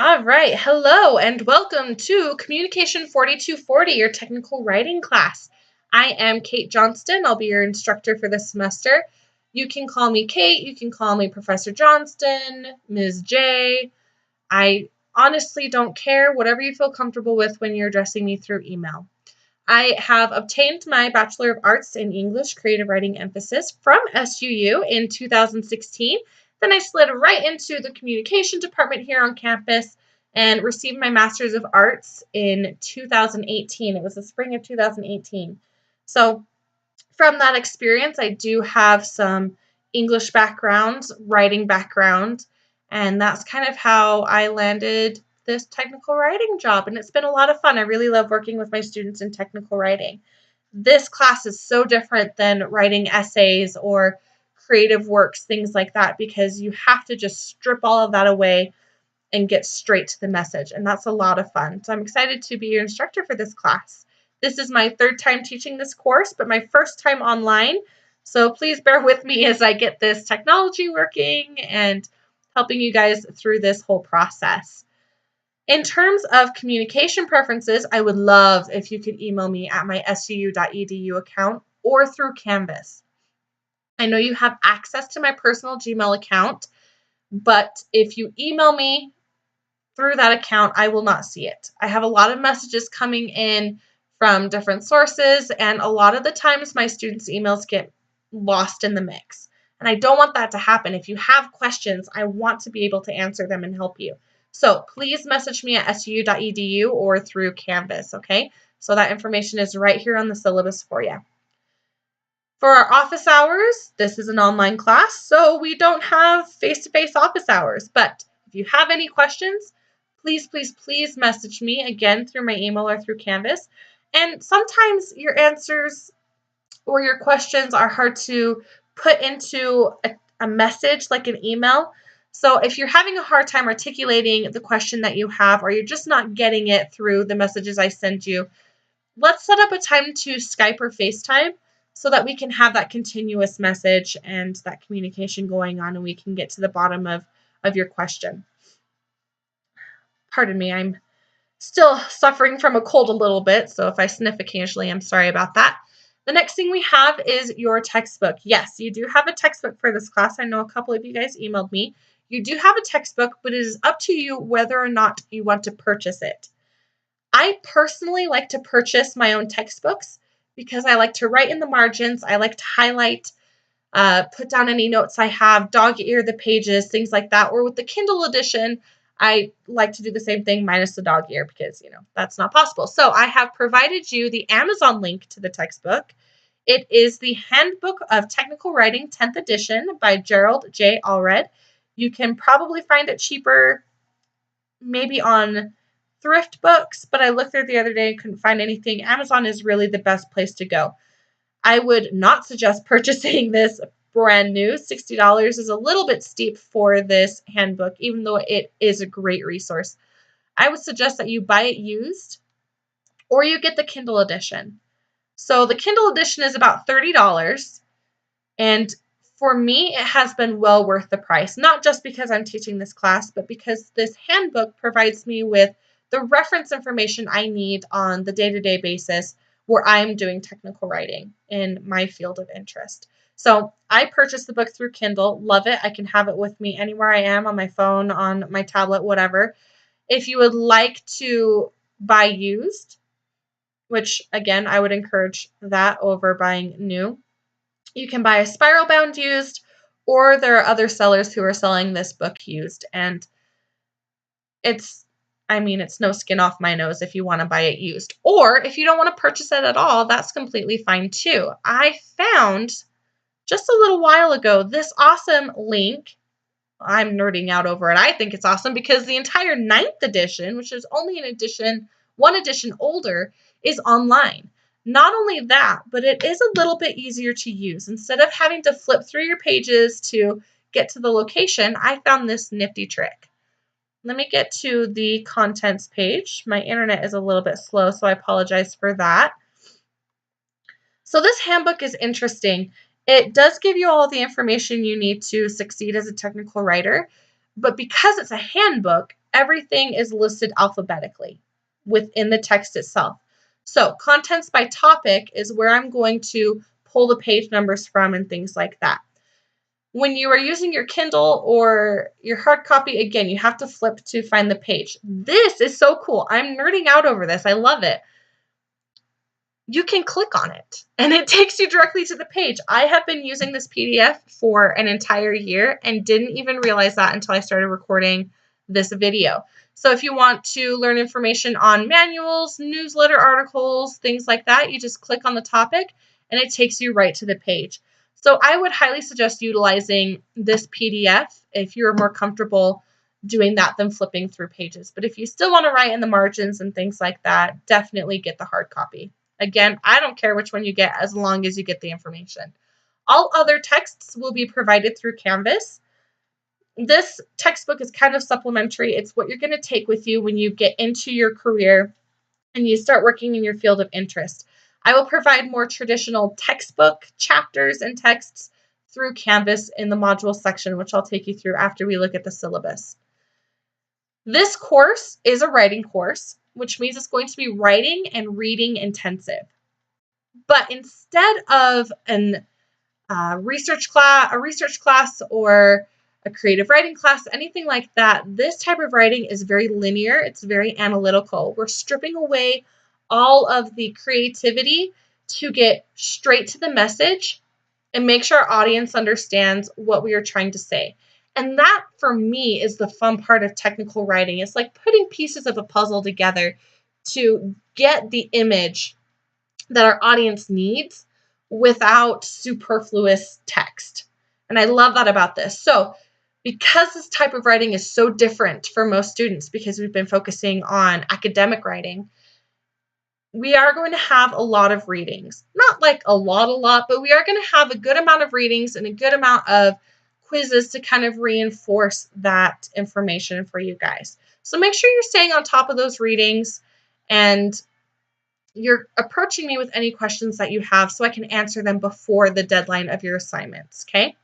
All right, hello and welcome to Communication 4240, your technical writing class. I am Kate Johnston. I'll be your instructor for this semester. You can call me Kate, you can call me Professor Johnston, Ms. J. I honestly don't care, whatever you feel comfortable with when you're addressing me through email. I have obtained my Bachelor of Arts in English Creative Writing Emphasis from SUU in 2016. Then I slid right into the communication department here on campus and received my Master's of Arts in 2018. It was the spring of 2018. So from that experience, I do have some English background, writing background, and that's kind of how I landed this technical writing job, and it's been a lot of fun. I really love working with my students in technical writing. This class is so different than writing essays or creative works, things like that, because you have to just strip all of that away and get straight to the message, and that's a lot of fun. So I'm excited to be your instructor for this class. This is my third time teaching this course, but my first time online, so please bear with me as I get this technology working and helping you guys through this whole process. In terms of communication preferences, I would love if you could email me at my suu.edu account or through Canvas. I know you have access to my personal Gmail account, but if you email me through that account, I will not see it. I have a lot of messages coming in from different sources, and a lot of the times my students' emails get lost in the mix. And I don't want that to happen. If you have questions, I want to be able to answer them and help you. So please message me at suu.edu or through Canvas, okay? So that information is right here on the syllabus for you. For our office hours, this is an online class, so we don't have face-to-face office hours. But if you have any questions, please, please, please message me again through my email or through Canvas. And sometimes your answers or your questions are hard to put into a message like an email. So if you're having a hard time articulating the question that you have, or you're just not getting it through the messages I send you, let's set up a time to Skype or FaceTime so that we can have that continuous message and that communication going on, and we can get to the bottom of your question. Pardon me, I'm still suffering from a cold a little bit, so if I sniff occasionally, I'm sorry about that. The next thing we have is your textbook. Yes, you do have a textbook for this class. I know a couple of you guys emailed me. You do have a textbook, but it is up to you whether or not you want to purchase it. I personally like to purchase my own textbooks because I like to write in the margins. I like to highlight, put down any notes I have, dog ear the pages, things like that. Or with the Kindle edition, I like to do the same thing minus the dog ear because, that's not possible. So I have provided you the Amazon link to the textbook. It is the Handbook of Technical Writing 10th edition by Gerald J. Allred. You can probably find it cheaper maybe on thrift books, but I looked there the other day and couldn't find anything. Amazon is really the best place to go. I would not suggest purchasing this brand new. $60 is a little bit steep for this handbook, even though it is a great resource. I would suggest that you buy it used or you get the Kindle edition. So the Kindle edition is about $30, and for me, it has been well worth the price, not just because I'm teaching this class, but because this handbook provides me with the reference information I need on the day-to-day basis where I'm doing technical writing in my field of interest. So I purchased the book through Kindle, love it. I can have it with me anywhere I am, on my phone, on my tablet, whatever. If you would like to buy used, which again, I would encourage that over buying new, you can buy a spiral bound used, or there are other sellers who are selling this book used, and it's no skin off my nose if you want to buy it used. Or if you don't want to purchase it at all, that's completely fine too. I found just a little while ago this awesome link. I'm nerding out over it. I think it's awesome because the entire 9th edition, which is only one edition older, is online. Not only that, but it is a little bit easier to use. Instead of having to flip through your pages to get to the location, I found this nifty trick. Let me get to the contents page. My internet is a little bit slow, so I apologize for that. So this handbook is interesting. It does give you all the information you need to succeed as a technical writer, but because it's a handbook, everything is listed alphabetically within the text itself. So contents by topic is where I'm going to pull the page numbers from and things like that. When you are using your Kindle or your hard copy, again, you have to flip to find the page. This is so cool. I'm nerding out over this. I love it. You can click on it and it takes you directly to the page. I have been using this PDF for an entire year and didn't even realize that until I started recording this video. So if you want to learn information on manuals, newsletter articles, things like that, you just click on the topic and it takes you right to the page. So I would highly suggest utilizing this PDF if you're more comfortable doing that than flipping through pages. But if you still want to write in the margins and things like that, definitely get the hard copy. Again, I don't care which one you get as long as you get the information. All other texts will be provided through Canvas. This textbook is kind of supplementary. It's what you're going to take with you when you get into your career and you start working in your field of interest. I will provide more traditional textbook chapters and texts through Canvas in the module section, which I'll take you through after we look at the syllabus. This course is a writing course, which means it's going to be writing and reading intensive. But instead of a research class or a creative writing class, anything like that, this type of writing is very linear. It's very analytical. We're stripping away all of the creativity to get straight to the message and make sure our audience understands what we are trying to say. And that, for me, is the fun part of technical writing. It's like putting pieces of a puzzle together to get the image that our audience needs without superfluous text. And I love that about this. So because this type of writing is so different for most students, because we've been focusing on academic writing, we are going to have a lot of readings. Not like a lot, but we are going to have a good amount of readings and a good amount of quizzes to kind of reinforce that information for you guys. So make sure you're staying on top of those readings and you're approaching me with any questions that you have so I can answer them before the deadline of your assignments, okay?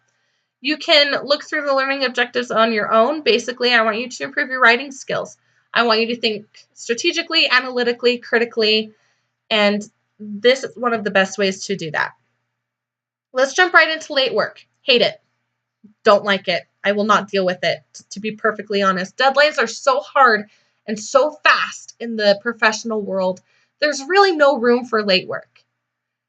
You can look through the learning objectives on your own. Basically, I want you to improve your writing skills. I want you to think strategically, analytically, critically, and this is one of the best ways to do that. Let's jump right into late work. Hate it. Don't like it. I will not deal with it, to be perfectly honest. Deadlines are so hard and so fast in the professional world. There's really no room for late work.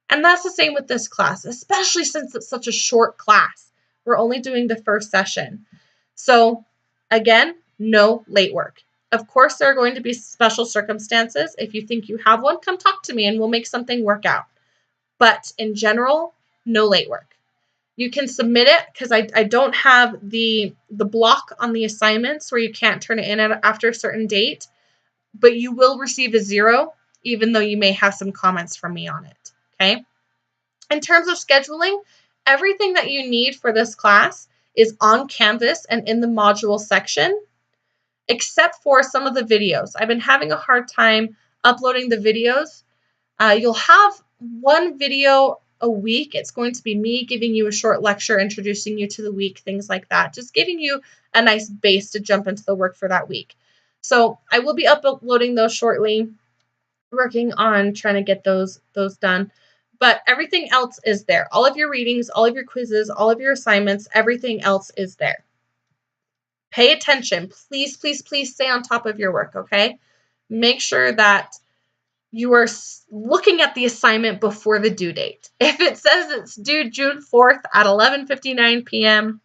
And that's the same with this class, especially since it's such a short class. We're only doing the first session. So again, no late work. Of course, there are going to be special circumstances. If you think you have one, come talk to me and we'll make something work out. But in general, no late work. You can submit it because I don't have the block on the assignments where you can't turn it in after a certain date, but you will receive a 0 even though you may have some comments from me on it, okay? In terms of scheduling, everything that you need for this class is on Canvas and in the module section, except for some of the videos. I've been having a hard time uploading the videos. You'll have one video a week. It's going to be me giving you a short lecture, introducing you to the week, things like that. Just giving you a nice base to jump into the work for that week. So I will be uploading those shortly, working on trying to get those done. But everything else is there. All of your readings, all of your quizzes, all of your assignments, everything else is there. Pay attention. Please, please, please stay on top of your work, okay? Make sure that you are looking at the assignment before the due date. If it says it's due June 4th at 11:59 p.m.,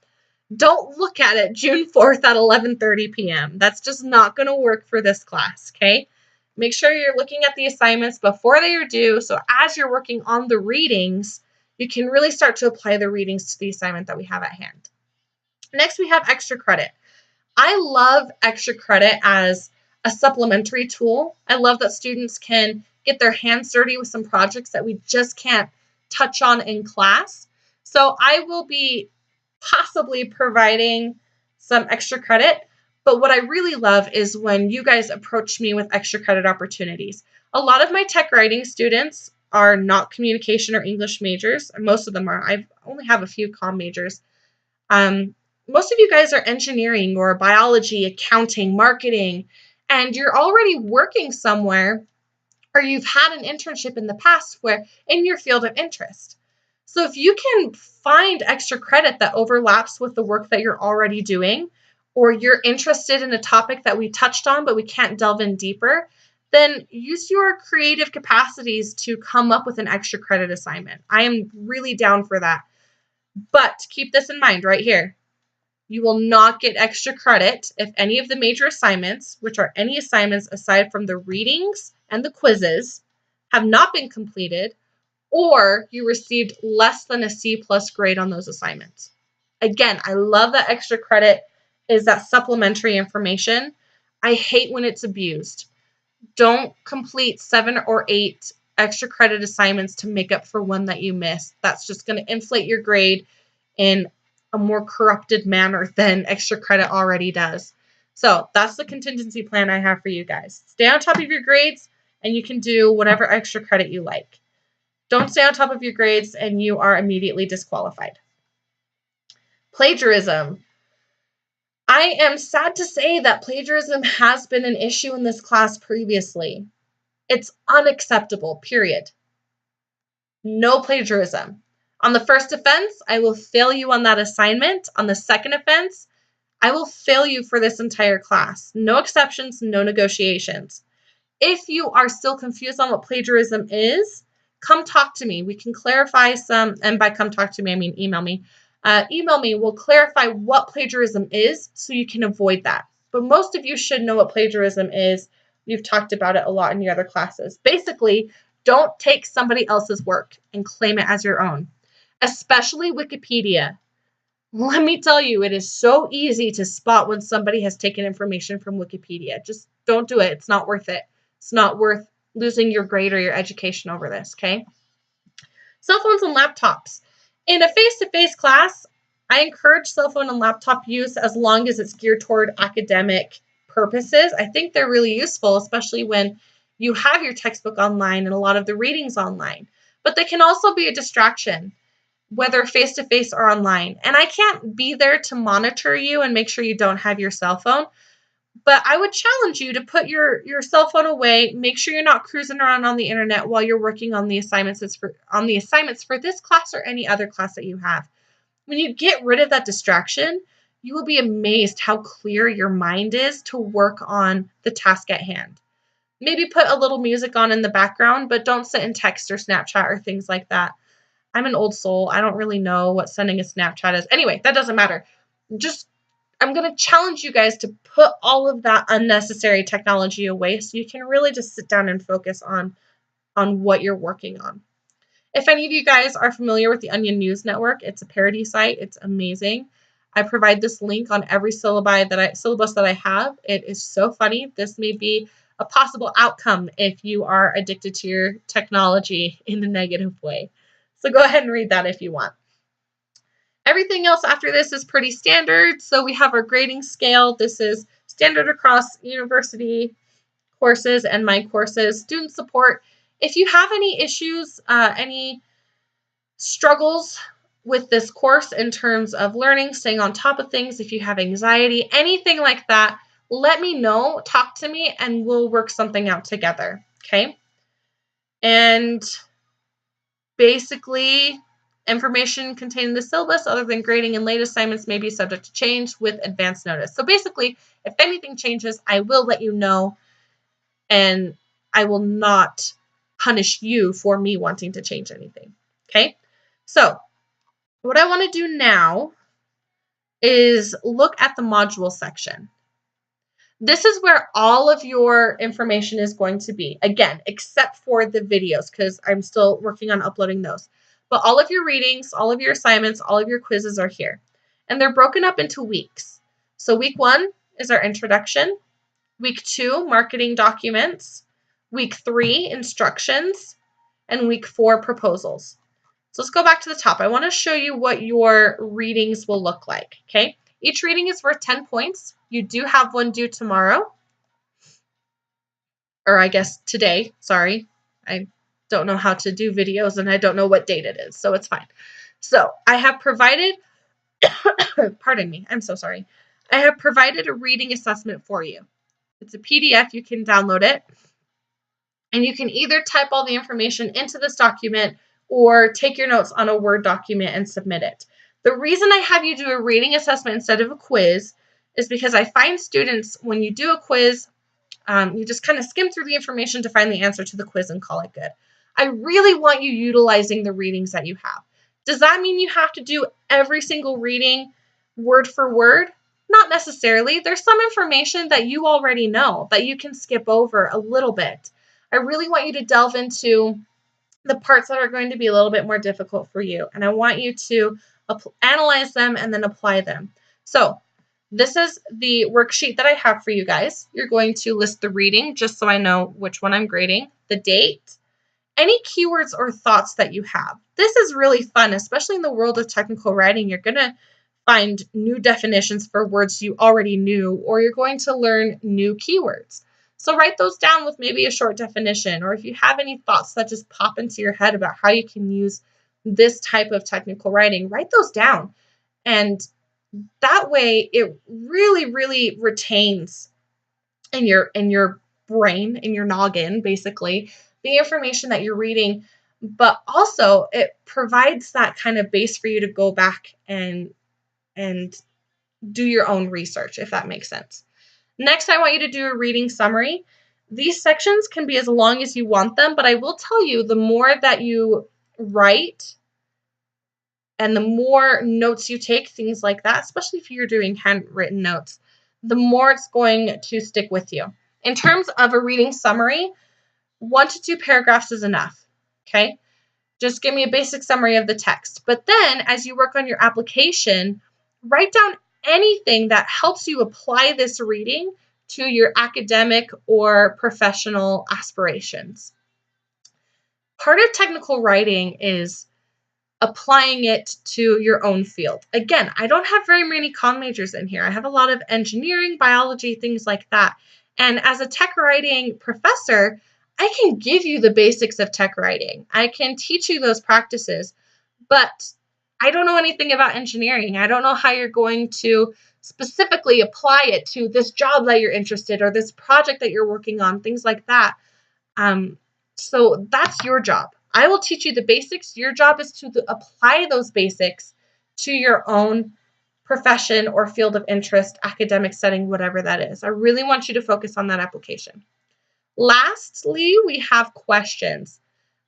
don't look at it June 4th at 11:30 p.m. That's just not going to work for this class, okay? Make sure you're looking at the assignments before they are due, so as you're working on the readings, you can really start to apply the readings to the assignment that we have at hand. Next, we have extra credit. I love extra credit as a supplementary tool. I love that students can get their hands dirty with some projects that we just can't touch on in class. So I will be possibly providing some extra credit. But what I really love is when you guys approach me with extra credit opportunities. A lot of my tech writing students are not communication or English majors. Most of them are. I only have a few comm majors. most of you guys are engineering or biology, accounting, marketing, and you're already working somewhere, or you've had an internship in the past where in your field of interest. So if you can find extra credit that overlaps with the work that you're already doing, or you're interested in a topic that we touched on but we can't delve in deeper, then use your creative capacities to come up with an extra credit assignment. I am really down for that. But keep this in mind right here. You will not get extra credit if any of the major assignments, which are any assignments aside from the readings and the quizzes, have not been completed, or you received less than a C+ grade on those assignments. Again, I love that extra credit is that supplementary information. I hate when it's abused. Don't complete 7 or 8 extra credit assignments to make up for one that you missed. That's just going to inflate your grade in a more corrupted manner than extra credit already does. So that's the contingency plan I have for you guys. Stay on top of your grades, and you can do whatever extra credit you like. Don't stay on top of your grades, and you are immediately disqualified. Plagiarism. I am sad to say that plagiarism has been an issue in this class previously. It's unacceptable, period. No plagiarism. On the first offense, I will fail you on that assignment. On the second offense, I will fail you for this entire class. No exceptions, no negotiations. If you are still confused on what plagiarism is, come talk to me. We can clarify some, and by come talk to me, I mean email me. Email me, we'll clarify what plagiarism is so you can avoid that. But most of you should know what plagiarism is. You've talked about it a lot in your other classes. Basically, don't take somebody else's work and claim it as your own, especially Wikipedia. Let me tell you, it is so easy to spot when somebody has taken information from Wikipedia. Just don't do it. It's not worth it. It's not worth losing your grade or your education over this, okay? Cell phones and laptops. In a face-to-face class, I encourage cell phone and laptop use as long as it's geared toward academic purposes. I think they're really useful, especially when you have your textbook online and a lot of the readings online. But they can also be a distraction, whether face-to-face or online. And I can't be there to monitor you and make sure you don't have your cell phone. But I would challenge you to put your cell phone away. Make sure you're not cruising around on the internet while you're working on the assignments for this class or any other class that you have. When you get rid of that distraction, you will be amazed how clear your mind is to work on the task at hand. Maybe put a little music on in the background, but don't sit and text or Snapchat or things like that. I'm an old soul. I don't really know what sending a Snapchat is. Anyway, that doesn't matter. I'm going to challenge you guys to put all of that unnecessary technology away so you can really just sit down and focus on what you're working on. If any of you guys are familiar with the Onion News Network, it's a parody site. It's amazing. I provide this link on every syllabus that I have. It is so funny. This may be a possible outcome if you are addicted to your technology in a negative way. So go ahead and read that if you want. Everything else after this is pretty standard. So we have our grading scale. This is standard across university courses and my courses. Student support. If you have any issues, any struggles with this course in terms of learning, staying on top of things, if you have anxiety, anything like that, let me know, talk to me, and we'll work something out together, okay? And basically, information contained in the syllabus other than grading and late assignments may be subject to change with advance notice. So basically, if anything changes, I will let you know, and I will not punish you for me wanting to change anything, okay? So what I want to do now is look at the module section. This is where all of your information is going to be, again, except for the videos, because I'm still working on uploading those. But all of your readings, all of your assignments, all of your quizzes are here. And they're broken up into weeks. So week 1 is our introduction. Week 2, marketing documents. Week 3, instructions. And week 4, proposals. So let's go back to the top. I want to show you what your readings will look like, okay? Each reading is worth 10 points. You do have one due tomorrow. Or I guess today, sorry. I don't know how to do videos and I don't know what date it is, so it's fine. So I have provided Pardon me, I'm so sorry. I have provided a reading assessment for you. It's a PDF, you can download it, and you can either type all the information into this document or take your notes on a Word document and submit it. The reason I have you do a reading assessment instead of a quiz is because I find students, when you do a quiz, you just kind of skim through the information to find the answer to the quiz and call it good. I really want you utilizing the readings that you have. Does that mean you have to do every single reading word for word? Not necessarily. There's some information that you already know that you can skip over a little bit. I really want you to delve into the parts that are going to be a little bit more difficult for you, and I want you to analyze them and then apply them. So this is the worksheet that I have for you guys. You're going to list the reading, just so I know which one I'm grading, the date, any keywords or thoughts that you have. This is really fun, especially in the world of technical writing. You're going to find new definitions for words you already knew, or you're going to learn new keywords. So write those down with maybe a short definition, or if you have any thoughts that just pop into your head about how you can use this type of technical writing, write those down. And that way it really, really retains in your brain, in your noggin, basically, the information that you're reading, but also it provides that kind of base for you to go back and do your own research, if that makes sense. Next, I want you to do a reading summary. These sections can be as long as you want them, but I will tell you, the more that you write and the more notes you take, things like that, especially if you're doing handwritten notes, the more it's going to stick with you. In terms of a reading summary, 1 to 2 paragraphs is enough, okay? Just give me a basic summary of the text. But then, as you work on your application, write down anything that helps you apply this reading to your academic or professional aspirations. Part of technical writing is applying it to your own field. Again, I don't have very many comm majors in here. I have a lot of engineering, biology, things like that. And as a tech writing professor, I can give you the basics of tech writing. I can teach you those practices, but I don't know anything about engineering. I don't know how you're going to specifically apply it to this job that you're interested or this project that you're working on, things like that. So that's your job. I will teach you the basics. Your job is to apply those basics to your own profession or field of interest, academic setting, whatever that is. I really want you to focus on that application. Lastly, we have questions.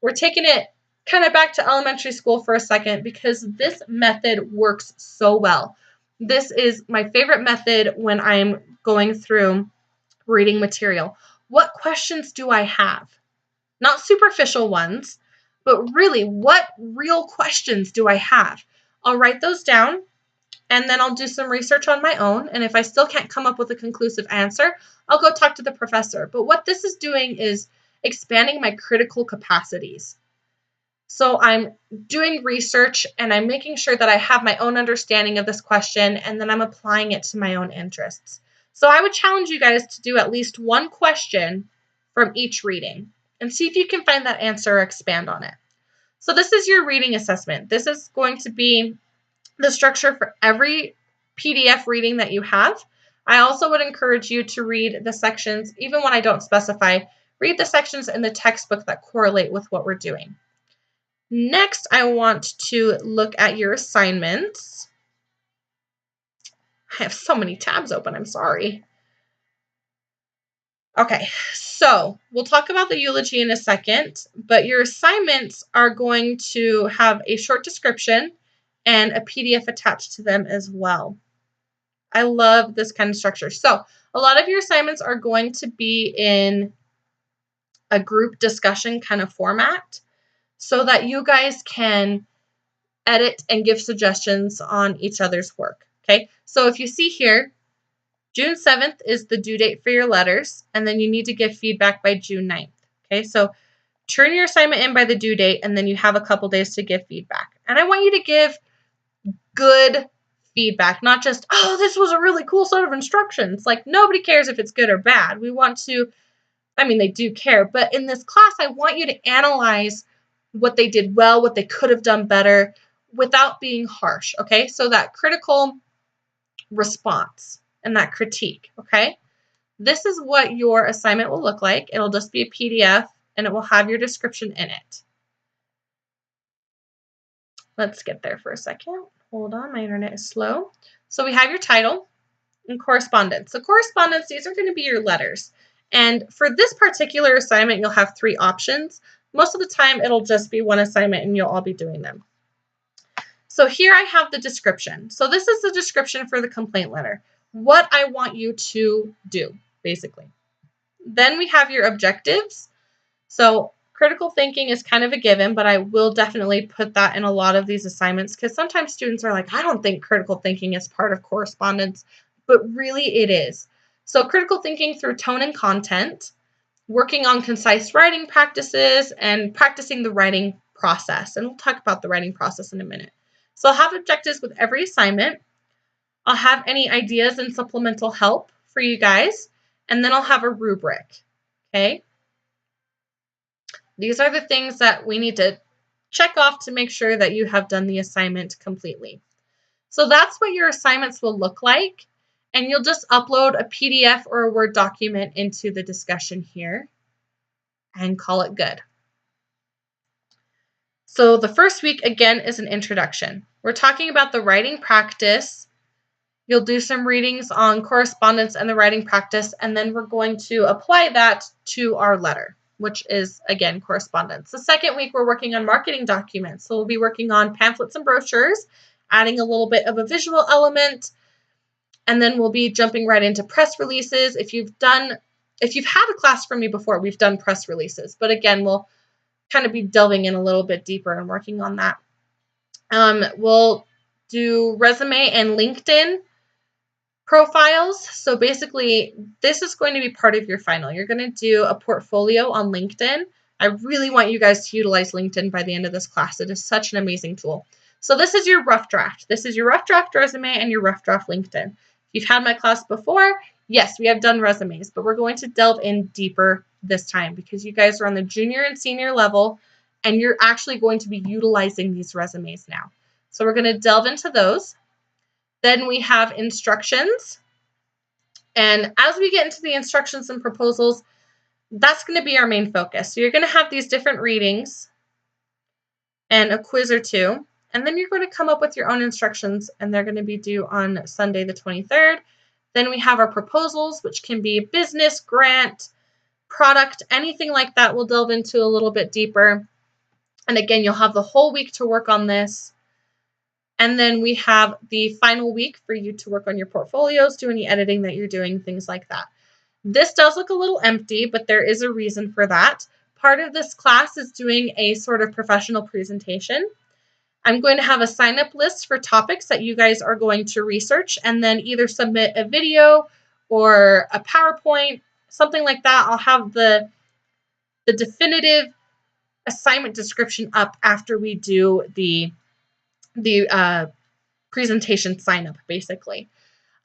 We're taking it kind of back to elementary school for a second because this method works so well. This is my favorite method when I'm going through reading material. What questions do I have? Not superficial ones, but really, what real questions do I have? I'll write those down, and then I'll do some research on my own. And if I still can't come up with a conclusive answer, I'll go talk to the professor. But what this is doing is expanding my critical capacities. So I'm doing research, and I'm making sure that I have my own understanding of this question, and then I'm applying it to my own interests. So I would challenge you guys to do at least one question from each reading and see if you can find that answer or expand on it. So this is your reading assessment. This is going to be the structure for every PDF reading that you have. I also would encourage you to read the sections, even when I don't specify, read the sections in the textbook that correlate with what we're doing. Next, I want to look at your assignments. I have so many tabs open, I'm sorry. Okay, so we'll talk about the eulogy in a second, but your assignments are going to have a short description and a PDF attached to them as well. I love this kind of structure. So a lot of your assignments are going to be in a group discussion kind of format so that you guys can edit and give suggestions on each other's work. Okay, so if you see here, June 7th is the due date for your letters, and then you need to give feedback by June 9th. Okay, so turn your assignment in by the due date, and then you have a couple days to give feedback. And I want you to give good feedback, not just, oh, this was a really cool set of instructions. Like, nobody cares if it's good or bad. We want to, I mean, they do care, but in this class, I want you to analyze what they did well, what they could have done better, without being harsh, okay? So that critical response and that critique, okay? This is what your assignment will look like. It'll just be a PDF and it will have your description in it. Let's get there for a second. Hold on, my internet is slow. So we have your title and correspondence. So correspondence, these are going to be your letters. And for this particular assignment, you'll have 3 options. Most of the time, it'll just be one assignment and you'll all be doing them. So here I have the description. So this is the description for the complaint letter. What I want you to do, basically. Then we have your objectives. So critical thinking is kind of a given, but I will definitely put that in a lot of these assignments because sometimes students are like, I don't think critical thinking is part of correspondence, but really it is. So critical thinking through tone and content, working on concise writing practices, and practicing the writing process. And we'll talk about the writing process in a minute. So I'll have objectives with every assignment. I'll have any ideas and supplemental help for you guys, and then I'll have a rubric, okay? These are the things that we need to check off to make sure that you have done the assignment completely. So that's what your assignments will look like, and you'll just upload a PDF or a Word document into the discussion here and call it good. So the first week, again, is an introduction. We're talking about the writing practice. You'll do some readings on correspondence and the writing practice, and then we're going to apply that to our letter, which is, again, correspondence. The second week, we're working on marketing documents. So we'll be working on pamphlets and brochures, adding a little bit of a visual element, and then we'll be jumping right into press releases. If you've had a class from me before, we've done press releases, but again, we'll kind of be delving in a little bit deeper and working on that. We'll do resume and LinkedIn profiles. So basically, this is going to be part of your final. You're going to do a portfolio on LinkedIn. I really want you guys to utilize LinkedIn by the end of this class. It is such an amazing tool. So this is your rough draft. This is your rough draft resume and your rough draft LinkedIn. If you've had my class before, yes, we have done resumes, but we're going to delve in deeper this time because you guys are on the junior and senior level and you're actually going to be utilizing these resumes now. So we're going to delve into those. Then we have instructions. And as we get into the instructions and proposals, that's going to be our main focus. So you're going to have these different readings and a quiz or 2. And then you're going to come up with your own instructions, and they're going to be due on Sunday the 23rd. Then we have our proposals, which can be business, grant, product, anything like that we'll delve into a little bit deeper. And again, you'll have the whole week to work on this. And then we have the final week for you to work on your portfolios, do any editing that you're doing, things like that. This does look a little empty, but there is a reason for that. Part of this class is doing a sort of professional presentation. I'm going to have a sign-up list for topics that you guys are going to research and then either submit a video or a PowerPoint, something like that. I'll have the definitive assignment description up after we do the presentation sign-up, basically.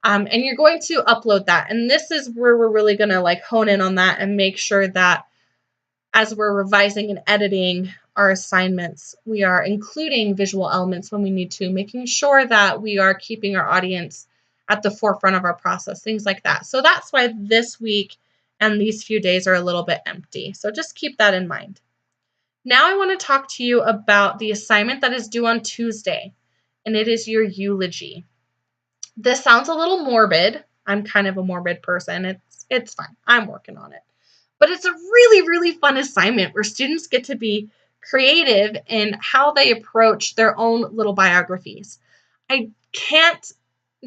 And you're going to upload that. And this is where we're really going to hone in on that and make sure that as we're revising and editing our assignments, we are including visual elements when we need to, making sure that we are keeping our audience at the forefront of our process, things like that. So that's why this week and these few days are a little bit empty. So just keep that in mind. Now I want to talk to you about the assignment that is due on Tuesday, and it is your eulogy. This sounds a little morbid. I'm kind of a morbid person. It's fine. I'm working on it. But it's a really, really fun assignment where students get to be creative in how they approach their own little biographies. I can't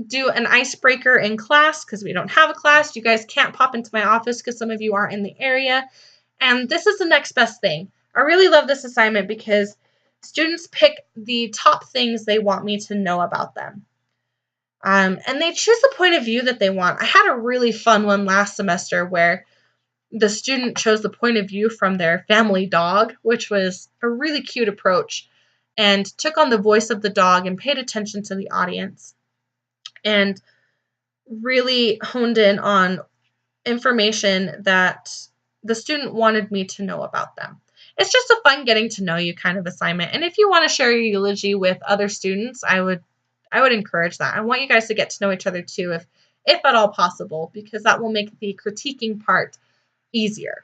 do an icebreaker in class because we don't have a class. You guys can't pop into my office because some of you aren't in the area. And this is the next best thing. I really love this assignment because students pick the top things they want me to know about them. And they choose the point of view that they want. I had a really fun one last semester where the student chose the point of view from their family dog, which was a really cute approach, and took on the voice of the dog and paid attention to the audience and really honed in on information that the student wanted me to know about them. it's just a fun getting to know you kind of assignment. And if you want to share your eulogy with other students, I would encourage that. I want you guys to get to know each other too, if at all possible, because that will make the critiquing part easier.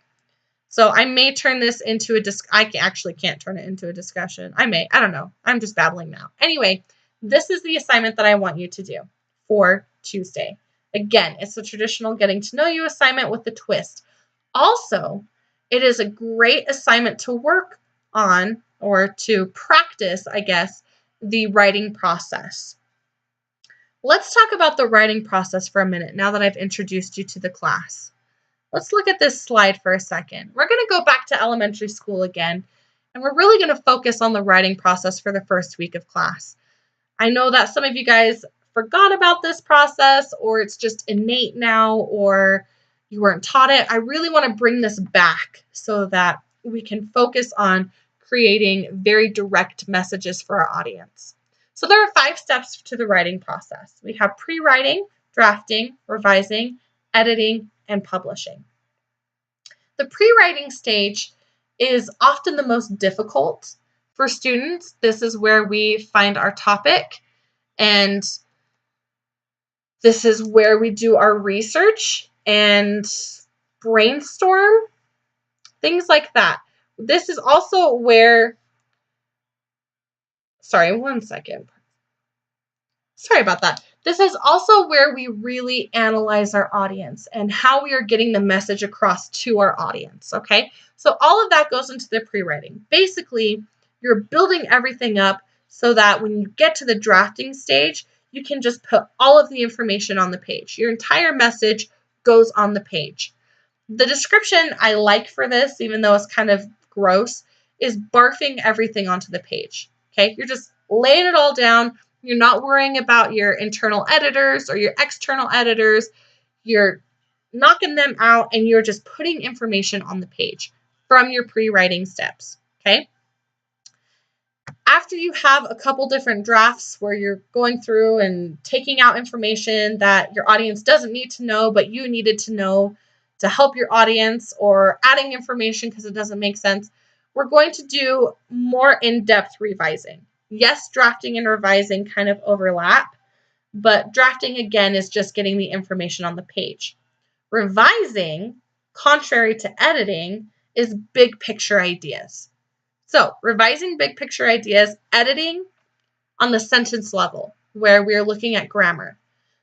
So I may turn this into I actually can't turn it into a discussion. I don't know. I'm just babbling now. Anyway, this is the assignment that I want you to do for Tuesday. Again, it's the traditional getting to know you assignment with the twist. Also, it is a great assignment to work on, or to practice, I guess, the writing process. Let's talk about the writing process for a minute now that I've introduced you to the class. Let's look at this slide for a second. We're going to go back to elementary school again, and we're really going to focus on the writing process for the first week of class. I know that some of you guys forgot about this process, or it's just innate now, or you weren't taught it. I really want to bring this back so that we can focus on creating very direct messages for our audience. So there are 5 steps to the writing process. We have pre-writing, drafting, revising, editing, and publishing. The pre-writing stage is often the most difficult for students. This is where we find our topic, and this is where we do our research and brainstorm, things like that. This is also where, sorry, one second. Sorry about that. This is also where we really analyze our audience and how we are getting the message across to our audience, okay? So all of that goes into the pre-writing. Basically, you're building everything up so that when you get to the drafting stage, you can just put all of the information on the page. Your entire message goes on the page. The description I like for this, even though it's kind of gross, is barfing everything onto the page, okay? You're just laying it all down. You're not worrying about your internal editors or your external editors. You're knocking them out, and you're just putting information on the page from your pre-writing steps, okay? After you have a couple different drafts where you're going through and taking out information that your audience doesn't need to know, but you needed to know to help your audience, or adding information because it doesn't make sense, we're going to do more in-depth revising. Yes, drafting and revising kind of overlap, but drafting, again, is just getting the information on the page. Revising, contrary to editing, is big picture ideas. So, revising big picture ideas, editing on the sentence level, where we're looking at grammar.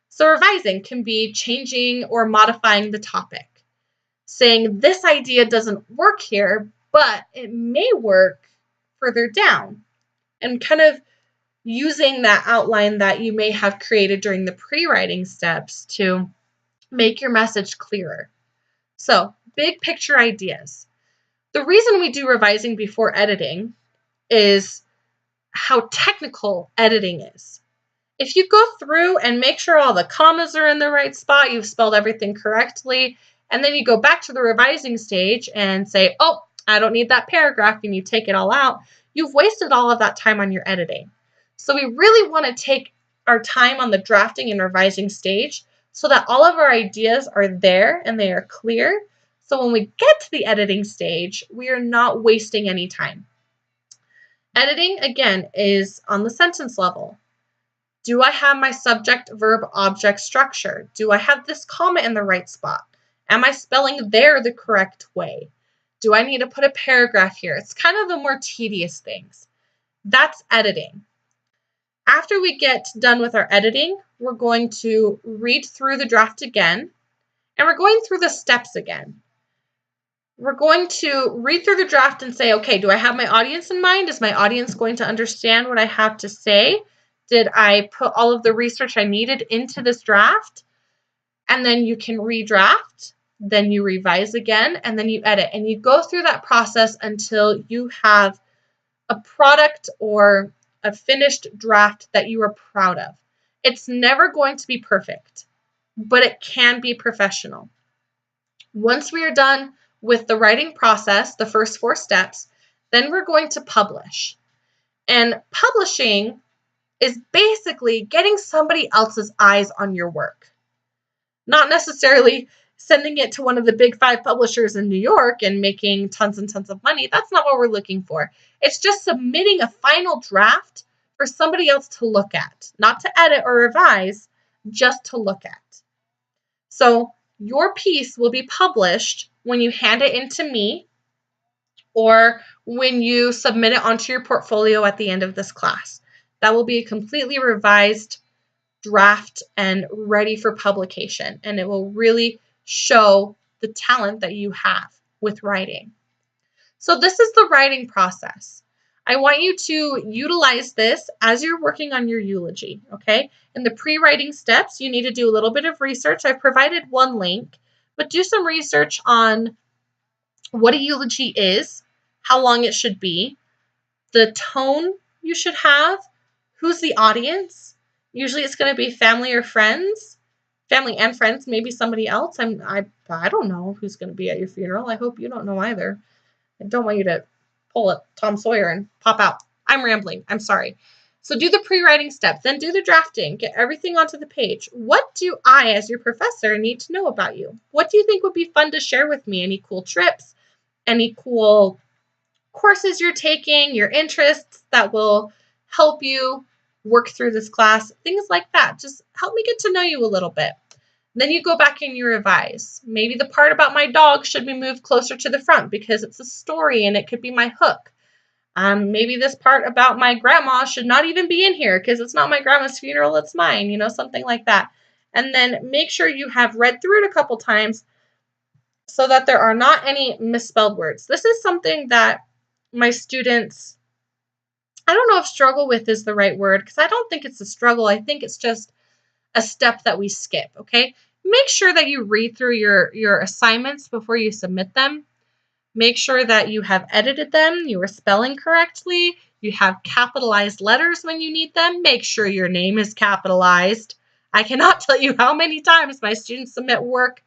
So, revising can be changing or modifying the topic, saying this idea doesn't work here, but it may work further down, and kind of using that outline that you may have created during the pre-writing steps to make your message clearer. So, big picture ideas. The reason we do revising before editing is how technical editing is. If you go through and make sure all the commas are in the right spot, you've spelled everything correctly, and then you go back to the revising stage and say, oh, I don't need that paragraph, and you take it all out, you've wasted all of that time on your editing. So we really want to take our time on the drafting and revising stage so that all of our ideas are there and they are clear. So when we get to the editing stage, we are not wasting any time. Editing, again, is on the sentence level. Do I have my subject, verb, object structure? Do I have this comma in the right spot? Am I spelling there the correct way? Do I need to put a paragraph here? It's kind of the more tedious things. That's editing. After we get done with our editing, we're going to read through the draft again, and we're going through the steps again. We're going to read through the draft and say, okay, do I have my audience in mind? Is my audience going to understand what I have to say? Did I put all of the research I needed into this draft? And then you can redraft, then you revise again, and then you edit. And you go through that process until you have a product or a finished draft that you are proud of. It's never going to be perfect, but it can be professional. Once we are done with the writing process, the first 4 steps, then we're going to publish. And publishing is basically getting somebody else's eyes on your work. Not necessarily sending it to one of the big 5 publishers in New York and making tons and tons of money. That's not what we're looking for. It's just submitting a final draft for somebody else to look at, not to edit or revise, just to look at. So your piece will be published when you hand it in to me or when you submit it onto your portfolio at the end of this class. That will be a completely revised draft and ready for publication, and it will really show the talent that you have with writing. So this is the writing process. I want you to utilize this as you're working on your eulogy, okay? In the pre-writing steps, you need to do a little bit of research. I've provided one link, but do some research on what a eulogy is, how long it should be, the tone you should have, who's the audience. Usually it's going to be family or friends, family and friends, maybe somebody else. I don't know who's going to be at your funeral. I hope you don't know either. I don't want you to pull up Tom Sawyer and pop out. I'm rambling. I'm sorry. So do the pre-writing step, then do the drafting, get everything onto the page. What do I, as your professor, need to know about you? What do you think would be fun to share with me? Any cool trips? Any cool courses you're taking, your interests that will help you work through this class? Things like that. Just help me get to know you a little bit. Then you go back and you revise. Maybe the part about my dog should be moved closer to the front because it's a story and it could be my hook. Maybe this part about my grandma should not even be in here because it's not my grandma's funeral, it's mine, something like that. And then make sure you have read through it a couple times so that there are not any misspelled words. This is something that my students, I don't know if struggle with is the right word, because I don't think it's a struggle. I think it's just a step that we skip, okay? Make sure that you read through your assignments before you submit them. Make sure that you have edited them, you are spelling correctly, you have capitalized letters when you need them. Make sure your name is capitalized. I cannot tell you how many times my students submit work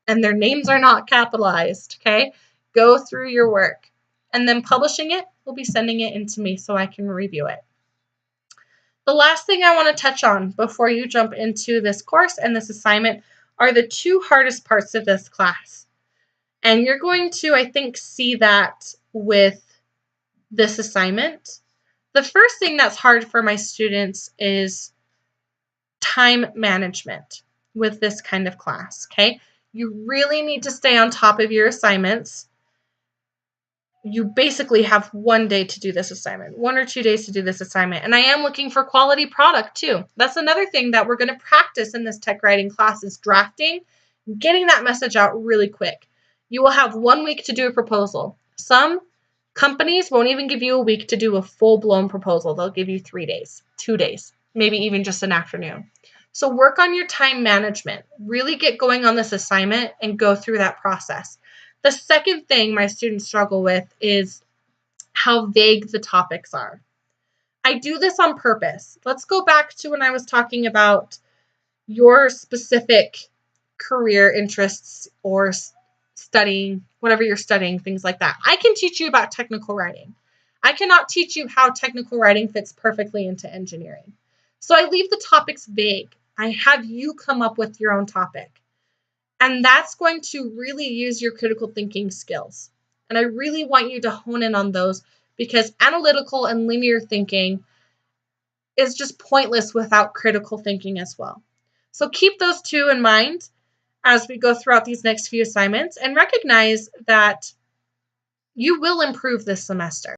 and their names are not capitalized, okay? Go through your work. And then publishing it, we'll be sending it in to me so I can review it. The last thing I want to touch on before you jump into this course and this assignment are the 2 hardest parts of this class. And you're going to, I think, see that with this assignment. The first thing that's hard for my students is time management with this kind of class, okay? You really need to stay on top of your assignments. You basically have 1 day to do this assignment, 1 or 2 days to do this assignment. And I am looking for quality product too. That's another thing that we're going to practice in this tech writing class is drafting, getting that message out really quick. You will have 1 week to do a proposal. Some companies won't even give you a week to do a full-blown proposal. They'll give you 3 days, 2 days, maybe even just an afternoon. So work on your time management. Really get going on this assignment and go through that process. The second thing my students struggle with is how vague the topics are. I do this on purpose. Let's go back to when I was talking about your specific career interests or studying, whatever you're studying, things like that. I can teach you about technical writing. I cannot teach you how technical writing fits perfectly into engineering. So I leave the topics vague. I have you come up with your own topic. And that's going to really use your critical thinking skills. And I really want you to hone in on those because analytical and linear thinking is just pointless without critical thinking as well. So keep those 2 in mind as we go throughout these next few assignments and recognize that you will improve this semester.